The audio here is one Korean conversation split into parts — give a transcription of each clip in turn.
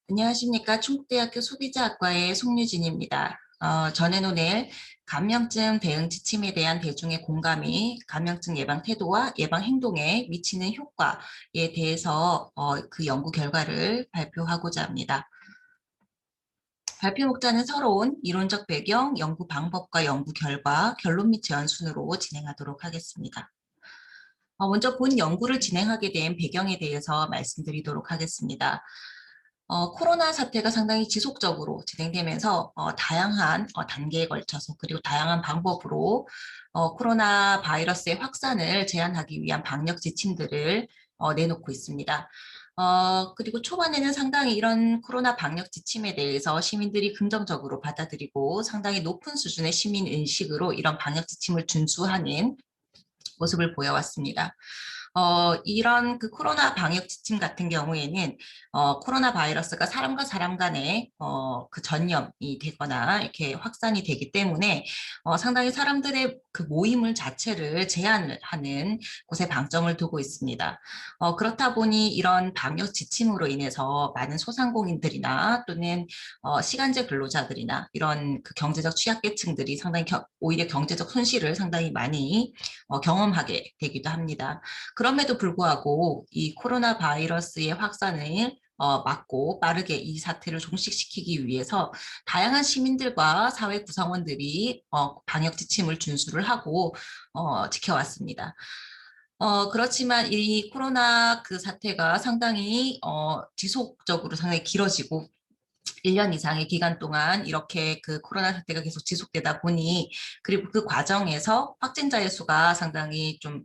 안녕하십니까. 충북대학교 소비자학과의 송유진입니다. 저는 오늘 감염증 대응 지침에 대한 대중의 공감이 감염증 예방 태도와 예방 행동에 미치는 효과에 대해서 그 연구 결과를 발표하고자 합니다. 발표 목차는 서러운 이론적 배경, 연구 방법과 연구 결과, 결론 및 제안 순으로 진행하도록 하겠습니다. 먼저 본 연구를 진행하게 된 배경에 대해서 말씀드리도록 하겠습니다. 코로나 사태가 상당히 지속적으로 진행되면서 다양한 단계에 걸쳐서 그리고 다양한 방법으로 코로나 바이러스의 확산을 제한하기 위한 방역 지침들을 내놓고 있습니다. 그리고 초반에는 상당히 이런 코로나 방역 지침에 대해서 시민들이 긍정적으로 받아들이고 상당히 높은 수준의 시민 인식으로 이런 방역 지침을 준수하는 모습을 보여왔습니다. 이런 그 코로나 방역 지침 같은 경우에는 코로나 바이러스가 사람과 사람 간에 그 전염이 되거나 이렇게 확산이 되기 때문에 상당히 사람들의 그 모임을 자체를 제한을 하는 곳에 방점을 두고 있습니다. 그렇다 보니 이런 방역 지침으로 인해서 많은 소상공인들이나 또는 시간제 근로자들이나 이런 그 경제적 취약계층들이 상당히 오히려 경제적 손실을 상당히 많이 경험하게 되기도 합니다. 그럼에도 불구하고 이 코로나 바이러스의 확산을 막고 빠르게 이 사태를 종식시키기 위해서 다양한 시민들과 사회 구성원들이 방역 지침을 준수를 하고 지켜왔습니다. 그렇지만 이 코로나 그 사태가 상당히 지속적으로 상당히 길어지고 1년 이상의 기간 동안 이렇게 그 코로나 사태가 계속 지속되다 보니 그리고 그 과정에서 확진자의 수가 상당히 좀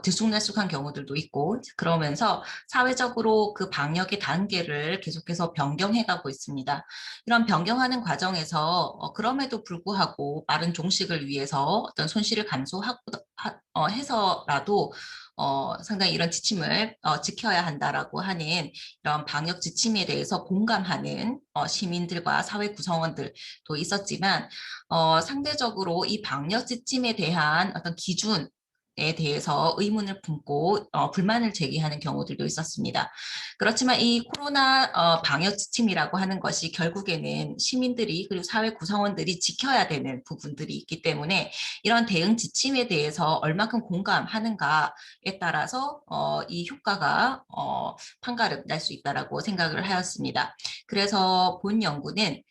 들쑥날쑥한 경우들도 있고 그러면서 사회적으로 그 방역의 단계를 계속해서 변경해가고 있습니다. 이런 변경하는 과정에서 그럼에도 불구하고 빠른 종식을 위해서 어떤 손실을 감소하고 해서라도 상당히 이런 지침을 지켜야 한다라고 하는 이런 방역 지침에 대해서 공감하는 시민들과 사회 구성원들도 있었지만 상대적으로 이 방역 지침에 대한 어떤 기준 에 대해서 의문을 품고 불만을 제기하는 경우들도 있었습니다. 그렇지만 이 코로나 방역 지침이라고 하는 것이 결국에는 시민들이 그리고 사회 구성원들이 지켜야 되는 부분들이 있기 때문에 이런 대응 지침에 대해서 얼마큼 공감하는가에 따라서 이 효과가 판가름 날 수 있다라고 생각을 하였습니다. 그래서 본 연구는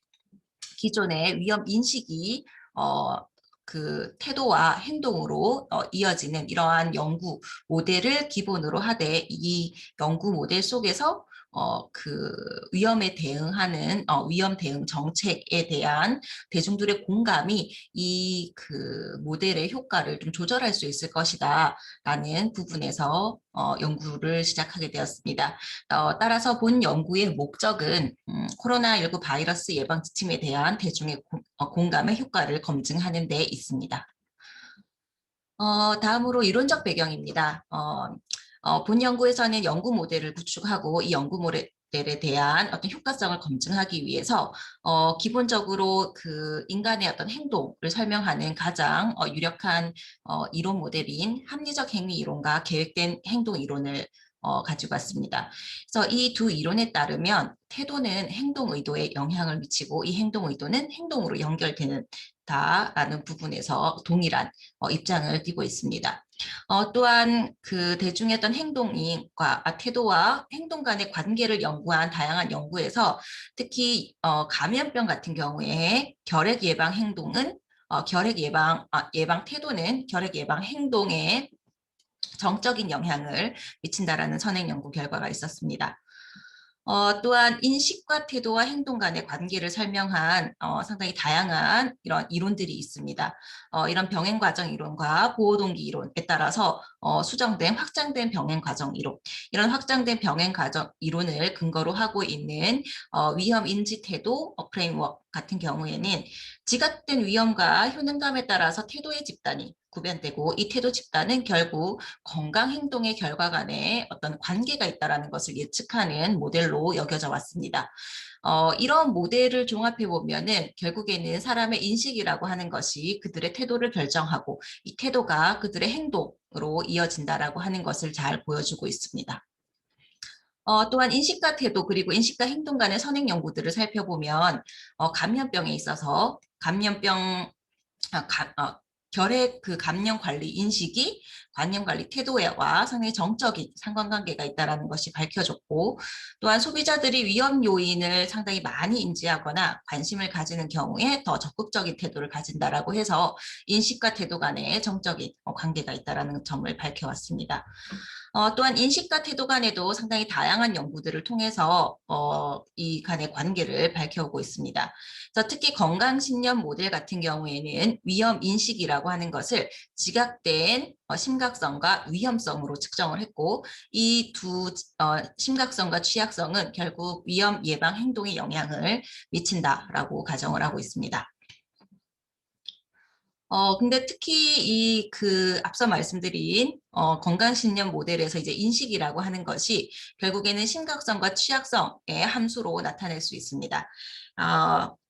기존의 위험 인식이 그 태도와 행동으로 이어지는 이러한 연구 모델을 기본으로 하되 이 연구 모델 속에서 그 위험에 대응하는 위험 대응 정책에 대한 대중들의 공감이 이 그 모델의 효과를 좀 조절할 수 있을 것이다라는 부분에서 연구를 시작하게 되었습니다. 따라서 본 연구의 목적은 코로나19 바이러스 예방 지침에 대한 대중의 공감의 효과를 검증하는 데 있습니다. 다음으로 이론적 배경입니다. 본 연구에서는 연구 모델을 구축하고 이 연구 모델에 대한 어떤 효과성을 검증하기 위해서 기본적으로 그 인간의 어떤 행동을 설명하는 가장 유력한 이론 모델인 합리적 행위 이론과 계획된 행동 이론을 가지고 왔습니다. 그래서 이 두 이론에 따르면 태도는 행동 의도에 영향을 미치고 이 행동 의도는 행동으로 연결되는 다라는 부분에서 동일한 입장을 띠고 있습니다. 또한 그 대중의 어떤 행동과 태도와 행동 간의 관계를 연구한 다양한 연구에서 특히 감염병 같은 경우에 결핵 예방 행동은 예방 태도는 결핵 예방 행동에 정적인 영향을 미친다라는 선행 연구 결과가 있었습니다. 또한 인식과 태도와 행동 간의 관계를 설명한 상당히 다양한 이런 이론들이 있습니다. 이런 병행 과정 이론과 보호동기 이론에 따라서 수정된 확장된 병행 과정 이론, 이런 확장된 병행 과정 이론을 근거로 하고 있는 위험 인지 태도 프레임워크 같은 경우에는 지각된 위험과 효능감에 따라서 태도의 집단이 구별되고 이 태도 집단은 결국 건강 행동의 결과 간에 어떤 관계가 있다는 것을 예측하는 모델로 여겨져 왔습니다. 이런 모델을 종합해 보면은 결국에는 사람의 인식이라고 하는 것이 그들의 태도를 결정하고 이 태도가 그들의 행동으로 이어진다라고 하는 것을 잘 보여주고 있습니다. 또한 인식과 태도 그리고 인식과 행동 간의 선행 연구들을 살펴보면 감염병에 있어서 감염병 아, 결핵 그 감염 관리 인식이 감염 관리 태도와 상당히 정적인 상관관계가 있다는 것이 밝혀졌고 또한 소비자들이 위험 요인을 상당히 많이 인지하거나 관심을 가지는 경우에 더 적극적인 태도를 가진다라고 해서 인식과 태도 간의 정적인 관계가 있다는 점을 밝혀왔습니다. 또한 인식과 태도 간에도 상당히 다양한 연구들을 통해서 이 간의 관계를 밝혀오고 있습니다. 그래서 특히 건강신념 모델 같은 경우에는 위험 인식이라고 하는 것을 지각된 심각성과 위험성으로 측정을 했고 이 두 심각성과 취약성은 결국 위험 예방 행동에 영향을 미친다라고 가정을 하고 있습니다. 근데 특히 앞서 말씀드린, 건강신념 모델에서 이제 인식이라고 하는 것이 결국에는 심각성과 취약성의 함수로 나타낼 수 있습니다.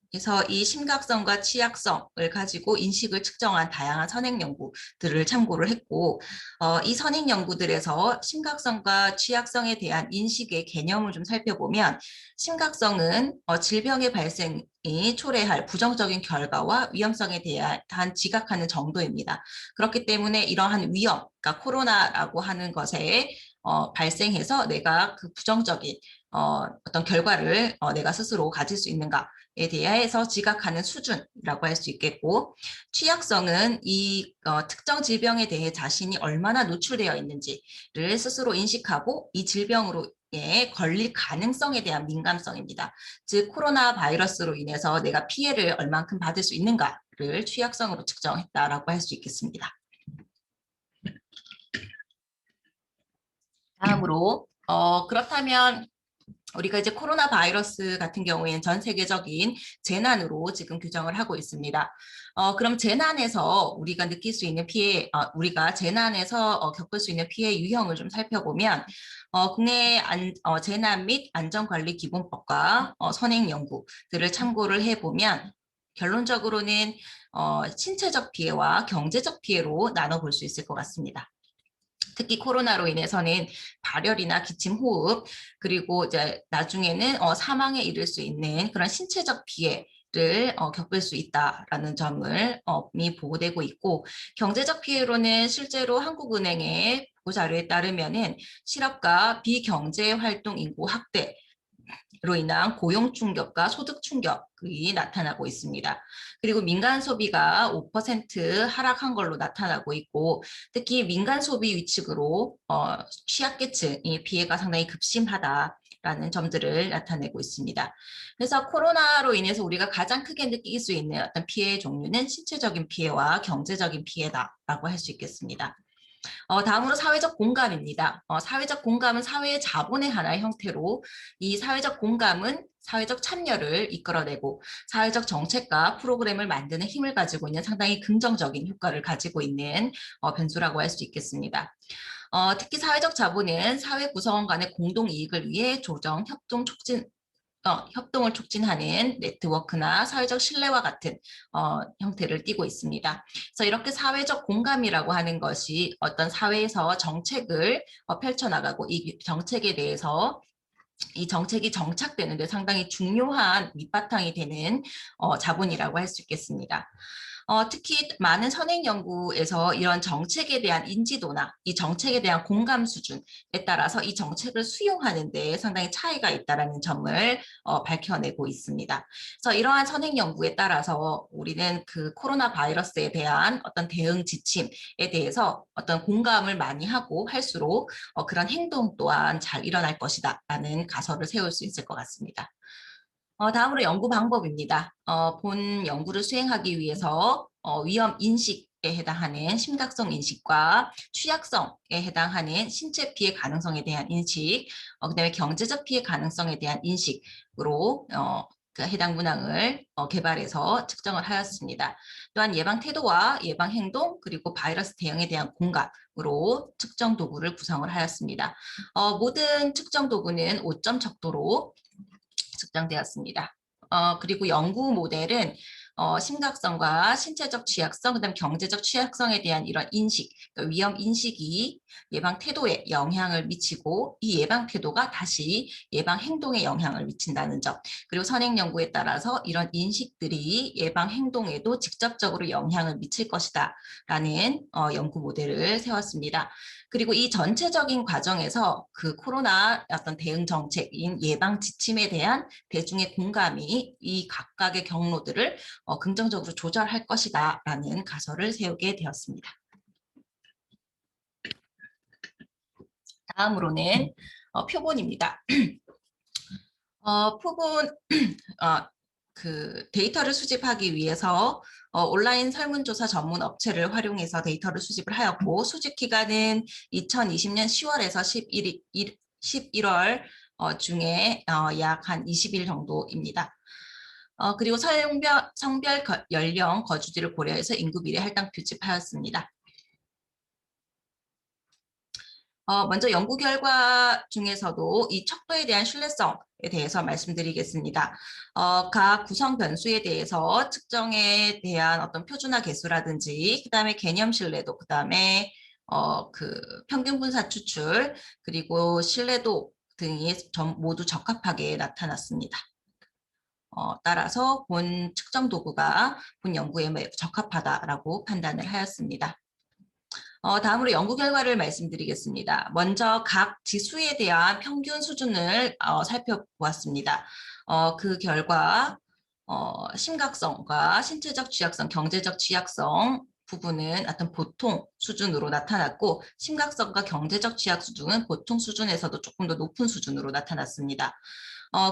그래서 이 심각성과 취약성을 가지고 인식을 측정한 다양한 선행 연구들을 참고를 했고, 이 선행 연구들에서 심각성과 취약성에 대한 인식의 개념을 좀 살펴보면, 심각성은 질병의 발생이 초래할 부정적인 결과와 위험성에 대한 지각하는 정도입니다. 그렇기 때문에 이러한 위험, 그러니까 코로나라고 하는 것에 발생해서 내가 그 부정적인 어떤 결과를 내가 스스로 가질 수 있는가에 대해서 지각하는 수준이라고 할 수 있겠고, 취약성은 이 특정 질병에 대해 자신이 얼마나 노출되어 있는지를 스스로 인식하고 이 질병으로 걸릴 가능성에 대한 민감성입니다. 즉 코로나 바이러스로 인해서 내가 피해를 얼만큼 받을 수 있는가를 취약성으로 측정했다라고 할 수 있겠습니다. 다음으로 그렇다면 우리가 이제 코로나 바이러스 같은 경우에는 전 세계적인 재난으로 지금 규정을 하고 있습니다. 그럼 재난에서 우리가 느낄 수 있는 피해, 우리가 재난에서 겪을 수 있는 피해 유형을 좀 살펴보면 국내 재난 및 안전관리기본법과 선행 연구들을 참고를 해보면 결론적으로는 신체적 피해와 경제적 피해로 나눠볼 수 있을 것 같습니다. 특히 코로나로 인해서는 발열이나 기침 호흡 그리고 이제 나중에는 사망에 이를 수 있는 그런 신체적 피해를 겪을 수 있다라는 점을 보고되고 있고 경제적 피해로는 실제로 한국은행의 보고 자료에 따르면은 실업과 비경제 활동 인구 확대 로 인한 고용 충격과 소득 충격이 나타나고 있습니다. 그리고 민간 소비가 5% 하락한 걸로 나타나고 있고 특히 민간 소비 위축으로 취약계층의 피해가 상당히 급심하다라는 점들을 나타내고 있습니다. 그래서 코로나로 인해서 우리가 가장 크게 느낄 수 있는 어떤 피해의 종류는 신체적인 피해와 경제적인 피해다라고 할 수 있겠습니다. 다음으로 사회적 공감입니다. 사회적 공감은 사회의 자본의 하나의 형태로 이 사회적 공감은 사회적 참여를 이끌어내고 사회적 정책과 프로그램을 만드는 힘을 가지고 있는 상당히 긍정적인 효과를 가지고 있는 변수라고 할 수 있겠습니다. 특히 사회적 자본은 사회 구성원 간의 공동 이익을 위해 조정, 협동, 촉진, 협동을 촉진하는 네트워크나 사회적 신뢰와 같은 형태를 띠고 있습니다. 그래서 이렇게 사회적 공감이라고 하는 것이 어떤 사회에서 정책을 펼쳐나가고 이 정책에 대해서 이 정책이 정착되는 데 상당히 중요한 밑바탕이 되는 자본이라고 할 수 있겠습니다. 특히 많은 선행 연구에서 이런 정책에 대한 인지도나 이 정책에 대한 공감 수준에 따라서 이 정책을 수용하는 데 상당히 차이가 있다는 점을 밝혀내고 있습니다. 그래서 이러한 선행 연구에 따라서 우리는 그 코로나 바이러스에 대한 어떤 대응 지침에 대해서 어떤 공감을 많이 하고 할수록 그런 행동 또한 잘 일어날 것이다 라는 가설을 세울 수 있을 것 같습니다. 다음으로 연구 방법입니다. 본 연구를 수행하기 위해서 위험 인식에 해당하는 심각성 인식과 취약성에 해당하는 신체 피해 가능성에 대한 인식, 그다음에 경제적 피해 가능성에 대한 인식으로 그 해당 문항을 개발해서 측정을 하였습니다. 또한 예방 태도와 예방 행동 그리고 바이러스 대응에 대한 공감으로 측정 도구를 구성을 하였습니다. 모든 측정 도구는 5점 척도로 측정되었습니다. 그리고 연구 모델은 심각성과 신체적 취약성, 그다음 경제적 취약성에 대한 이런 인식, 그러니까 위험 인식이 예방 태도에 영향을 미치고 이 예방 태도가 다시 예방 행동에 영향을 미친다는 점. 그리고 선행 연구에 따라서 이런 인식들이 예방 행동에도 직접적으로 영향을 미칠 것이다라는 연구 모델을 세웠습니다. 그리고 이 전체적인 과정에서 그 코로나 어떤 대응 정책인 예방 지침에 대한 대중의 공감이 이 각각의 경로들을 긍정적으로 조절할 것이다라는 가설을 세우게 되었습니다. 다음으로는 표본입니다. 표본 그 데이터를 수집하기 위해서 온라인 설문조사 전문 업체를 활용해서 데이터를 수집을 하였고 수집 기간은 2020년 10월에서 11월 중에 약 한 20일 정도입니다. 그리고 성별, 연령, 거주지를 고려해서 인구 비례 할당 표집하였습니다. 먼저 연구 결과 중에서도 이 척도에 대한 신뢰성에 대해서 말씀드리겠습니다. 각 구성 변수에 대해서 측정에 대한 어떤 표준화 계수라든지, 그 다음에 개념 신뢰도, 그 다음에 그 평균 분사 추출, 그리고 신뢰도 등이 모두 적합하게 나타났습니다. 따라서 본 측정 도구가 본 연구에 적합하다라고 판단을 하였습니다. 다음으로 연구 결과를 말씀드리겠습니다. 먼저 각 지수에 대한 평균 수준을 살펴보았습니다. 그 결과 심각성과 신체적 취약성, 경제적 취약성 부분은 어떤 보통 수준으로 나타났고 심각성과 경제적 취약 수준은 보통 수준에서도 조금 더 높은 수준으로 나타났습니다.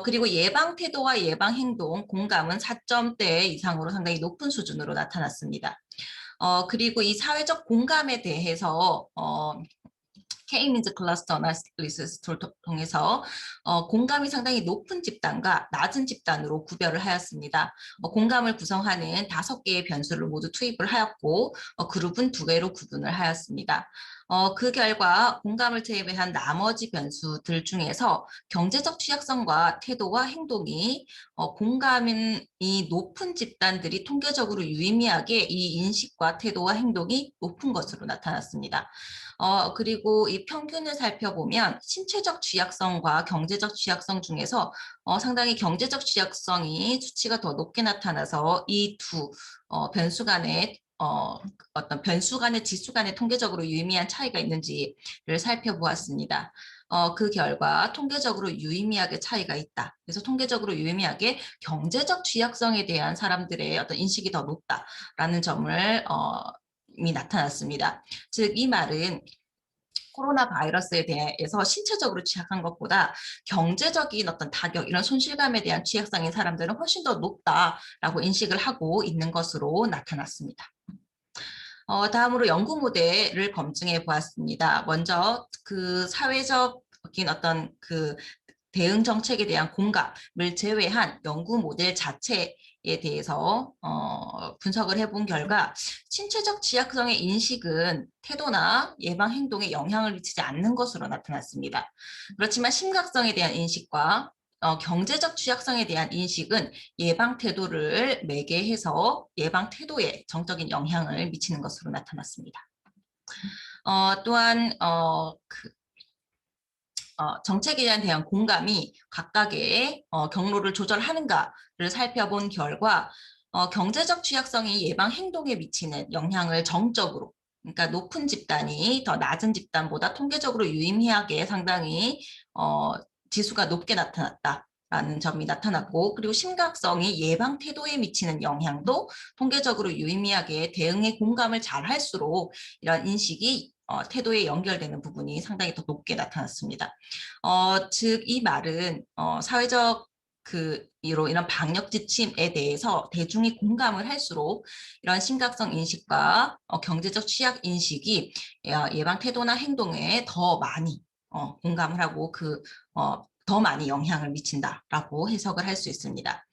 그리고 예방 태도와 예방 행동, 공감은 4점대 이상으로 상당히 높은 수준으로 나타났습니다. 그리고 이 사회적 공감에 대해서 K-means 클러스터 어나리시스를 통해서 공감이 상당히 높은 집단과 낮은 집단으로 구별을 하였습니다. 공감을 구성하는 5개의 변수를 모두 투입을 하였고 그룹은 2개로 구분을 하였습니다. 그 결과 공감을 제외한 나머지 변수들 중에서 경제적 취약성과 태도와 행동이 공감이 높은 집단들이 통계적으로 유의미하게 이 인식과 태도와 행동이 높은 것으로 나타났습니다. 그리고 이 평균을 살펴보면 신체적 취약성과 경제적 취약성 중에서 상당히 경제적 취약성이 수치가 더 높게 나타나서 이 두 변수 간의 어떤 변수 간의 지수 간의 통계적으로 유의미한 차이가 있는지를 살펴보았습니다. 그 결과 통계적으로 유의미하게 차이가 있다. 그래서 통계적으로 유의미하게 경제적 취약성에 대한 사람들의 어떤 인식이 더 높다라는 점을 이 나타났습니다. 즉 이 말은 코로나 바이러스에 대해서 신체적으로 취약한 것보다 경제적인 어떤 타격, 이런 손실감에 대한 취약성인 사람들은 훨씬 더 높다라고 인식을 하고 있는 것으로 나타났습니다. 다음으로 연구 모델을 검증해 보았습니다. 먼저 그 사회적인 어떤 그 대응 정책에 대한 공감을 제외한 연구 모델 자체에 대해서 분석을 해본 결과 신체적 취약성의 인식은 태도나 예방 행동에 영향을 미치지 않는 것으로 나타났습니다. 그렇지만 심각성에 대한 인식과 경제적 취약성에 대한 인식은 예방 태도를 매개해서 예방 태도에 정적인 영향을 미치는 것으로 나타났습니다. 또한 정책에 대한 공감이 각각의 경로를 조절하는가를 살펴본 결과 경제적 취약성이 예방 행동에 미치는 영향을 정적으로, 그러니까 높은 집단이 더 낮은 집단보다 통계적으로 유의미하게 상당히 지수가 높게 나타났다라는 점이 나타났고, 그리고 심각성이 예방 태도에 미치는 영향도 통계적으로 유의미하게 대응에 공감을 잘 할수록 이런 인식이 태도에 연결되는 부분이 상당히 더 높게 나타났습니다. 즉 이 말은 사회적 이런 방역 지침에 대해서 대중이 공감을 할수록 이런 심각성 인식과 경제적 취약 인식이 예방 태도나 행동에 더 많이 공감을 하고 더 많이 영향을 미친다라고 해석을 할 수 있습니다.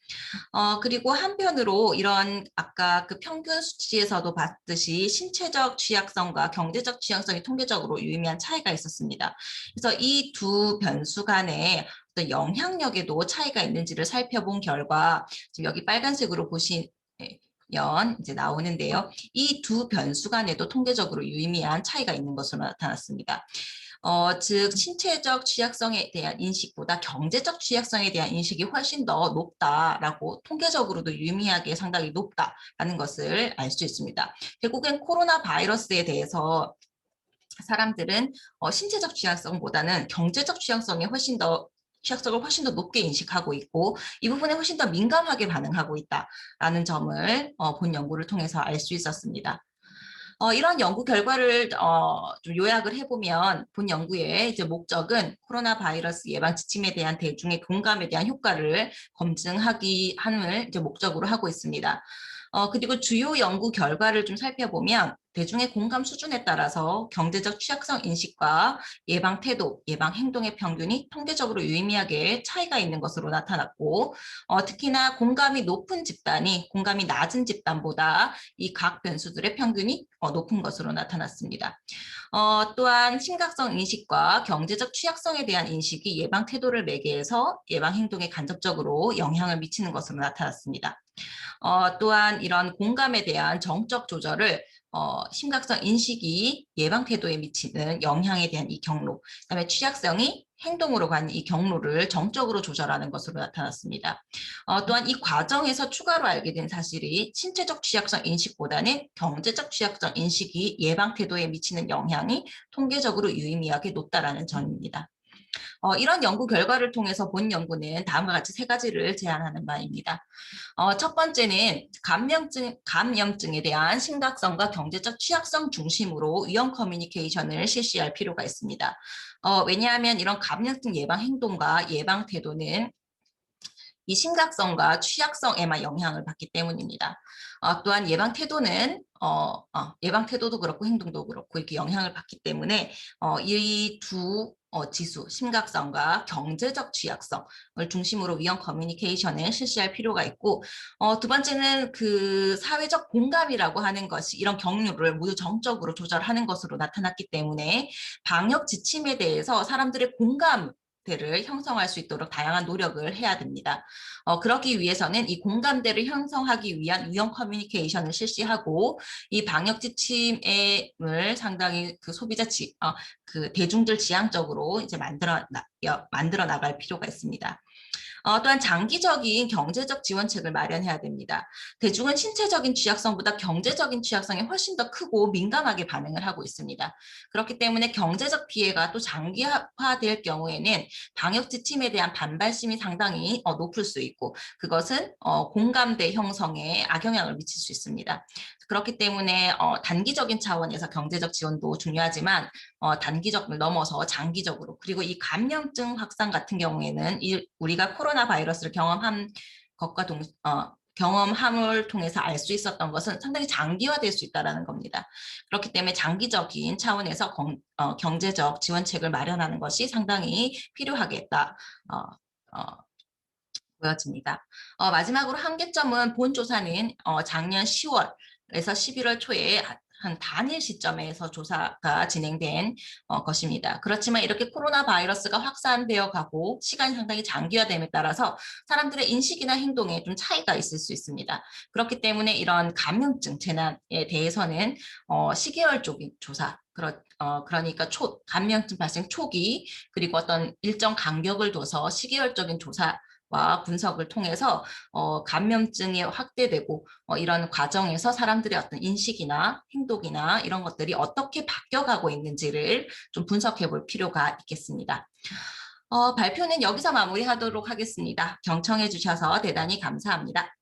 그리고 한편으로 이런 아까 그 평균 수치에서도 봤듯이 신체적 취약성과 경제적 취약성이 통계적으로 유의미한 차이가 있었습니다. 그래서 이 두 변수 간의 어떤 영향력에도 차이가 있는지를 살펴본 결과 지금 여기 빨간색으로 이제 나오는데요. 이 두 변수 간에도 통계적으로 유의미한 차이가 있는 것으로 나타났습니다. 즉 신체적 취약성에 대한 인식보다 경제적 취약성에 대한 인식이 훨씬 더 높다라고 통계적으로도 유의미하게 상당히 높다라는 것을 알 수 있습니다. 결국엔 코로나 바이러스에 대해서 사람들은 신체적 취약성보다는 경제적 취약성을 훨씬 더 높게 인식하고 있고 이 부분에 훨씬 더 민감하게 반응하고 있다라는 점을 본 연구를 통해서 알 수 있었습니다. 이런 연구 결과를 좀 요약을 해보면 본 연구의 이제 목적은 코로나 바이러스 예방 지침에 대한 대중의 공감에 대한 효과를 검증하기 함을 이제 목적으로 하고 있습니다. 그리고 주요 연구 결과를 좀 살펴보면 대중의 공감 수준에 따라서 경제적 취약성 인식과 예방 태도, 예방 행동의 평균이 통계적으로 유의미하게 차이가 있는 것으로 나타났고 특히나 공감이 높은 집단이 공감이 낮은 집단보다 이 각 변수들의 평균이 높은 것으로 나타났습니다. 또한 심각성 인식과 경제적 취약성에 대한 인식이 예방 태도를 매개해서 예방 행동에 간접적으로 영향을 미치는 것으로 나타났습니다. 또한 이런 공감에 대한 정적 조절을 심각성 인식이 예방 태도에 미치는 영향에 대한 이 경로, 그다음에 취약성이 행동으로 가는 이 경로를 정적으로 조절하는 것으로 나타났습니다. 또한 이 과정에서 추가로 알게 된 사실이 신체적 취약성 인식보다는 경제적 취약성 인식이 예방 태도에 미치는 영향이 통계적으로 유의미하게 높다라는 점입니다. 이런 연구 결과를 통해서 본 연구는 다음과 같이 세 가지를 제안하는 바입니다. 첫 번째는 감염증에 대한 심각성과 경제적 취약성 중심으로 위험 커뮤니케이션을 실시할 필요가 있습니다. 왜냐하면 이런 감염증 예방 행동과 예방 태도는 이 심각성과 취약성에만 영향을 받기 때문입니다. 또한 예방 태도도 그렇고 행동도 그렇고 이렇게 영향을 받기 때문에 이 두 지수, 심각성과 경제적 취약성을 중심으로 위험 커뮤니케이션을 실시할 필요가 있고 두 번째는 그 사회적 공감이라고 하는 것이 이런 경로를 모두 정적으로 조절하는 것으로 나타났기 때문에 방역 지침에 대해서 사람들의 공감 대를 형성할 수 있도록 다양한 노력을 해야 됩니다. 그렇기 위해서는 이 공감대를 형성하기 위한 위험 커뮤니케이션을 실시하고 이 방역 지침을 상당히 그 그 대중들 지향적으로 이제 만들어 나갈 필요가 있습니다. 또한 장기적인 경제적 지원책을 마련해야 됩니다. 대중은 신체적인 취약성보다 경제적인 취약성에 훨씬 더 크고 민감하게 반응을 하고 있습니다. 그렇기 때문에 경제적 피해가 또 장기화될 경우에는 방역 지침에 대한 반발심이 상당히 높을 수 있고 그것은 공감대 형성에 악영향을 미칠 수 있습니다. 그렇기 때문에 단기적인 차원에서 경제적 지원도 중요하지만 단기적을 넘어서 장기적으로 그리고 이 감염증 확산 같은 경우에는 우리가 코로나 바이러스를 경험함을 통해서 알 수 있었던 것은 상당히 장기화될 수 있다는 겁니다. 그렇기 때문에 장기적인 차원에서 경제적 지원책을 마련하는 것이 상당히 필요하겠다. 보여집니다. 마지막으로 한계점은 본 조사는 작년 10월에서 11월 초에 한 단일 시점에서 조사가 진행된 것입니다. 그렇지만 이렇게 코로나 바이러스가 확산되어 가고 시간이 상당히 장기화됨에 따라서 사람들의 인식이나 행동에 좀 차이가 있을 수 있습니다. 그렇기 때문에 이런 감염증 재난에 대해서는 시계열적인 조사, 그러니까 감염증 발생 초기 그리고 어떤 일정 간격을 둬서 시계열적인 조사 와 분석을 통해서 감염증이 확대되고 이런 과정에서 사람들의 어떤 인식이나 행동이나 이런 것들이 어떻게 바뀌어가고 있는지를 좀 분석해 볼 필요가 있겠습니다. 발표는 여기서 마무리하도록 하겠습니다. 경청해 주셔서 대단히 감사합니다.